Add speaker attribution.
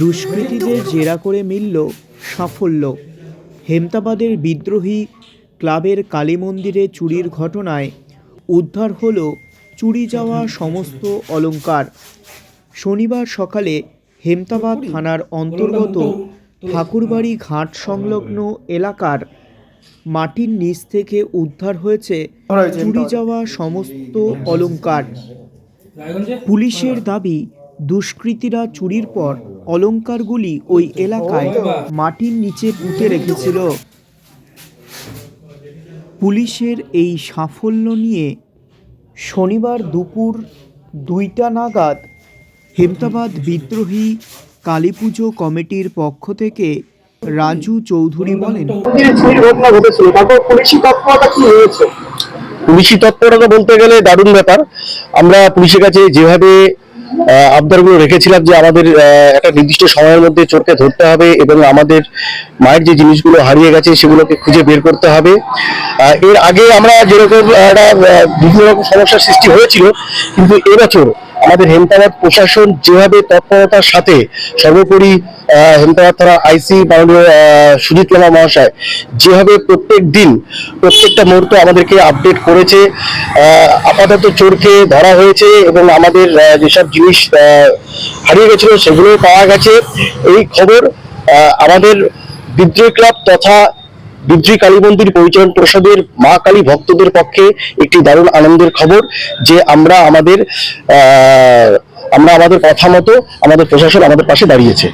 Speaker 1: দুষ্কৃতীদের জেরা করে মিলল সাফল্য। হেমতাবাদের বিদ্রোহী ক্লাবের কালী মন্দিরে চুরির ঘটনায় উদ্ধার হল চুরি যাওয়া সমস্ত অলংকার। শনিবার সকালে হেমতাবাদ থানার অন্তর্গত ঠাকুরবাড়ি ঘাট সংলগ্ন এলাকার মাটির নিচ থেকে উদ্ধার হয়েছে চুরি যাওয়া সমস্ত অলংকার। পুলিশের দাবি, দুষ্কৃতীরা চুরির পর অলংকারগুলি ওই এলাকায় মাটির নিচে পুঁতে রেখেছিল। পুলিশের এই সাফল্য নিয়ে শনিবার দুপুর 2টা নাগাদ হেমতাবাদ বিদ্রোহী কালীপুজো কমিটির পক্ষ থেকে রাজু চৌধুরী বলেন,
Speaker 2: পুলিশি তৎপরতা বলতে গেলে দারুণ ব্যাপার। আমরা পুলিশের কাছে যেভাবে আবদারগুলো রেখেছিলাম যে আমাদের একটা নির্দিষ্ট সময়ের মধ্যে চোরকে ধরতে হবে এবং আমাদের মায়ের যে জিনিসগুলো হারিয়ে গেছে সেগুলোকে খুঁজে বের করতে হবে। এর আগে আমরা যেরকম একটা বিভিন্ন রকম সমস্যার সৃষ্টি হয়েছিল, কিন্তু এবছর আমাদের হেমতাবাদ প্রশাসন যেভাবে তৎপরতার সাথে, সর্বোপরি হেমতাবাদ থানা আইসি মাননীয় সুজিত লামা মহাশয় যেভাবে প্রত্যেক দিন প্রত্যেকটা মুহূর্ত আমাদেরকে আপডেট করেছে, আপাতত চোরকে ধরা হয়েছে এবং আমাদের যেসব জিনিস হারিয়ে গেছিল সেগুলো পাওয়া গেছে। এই খবর আমাদের বিদ্রোহী ক্লাব তথা বিদ্রোহী কালী মন্দির পরিচালন পরিষদের মা কালী ভক্তদের পক্ষে একটি দারুণ আনন্দের খবর যে আমরা আমাদের কথা মতো আমাদের প্রশাসন আমাদের পাশে দাঁড়িয়েছে।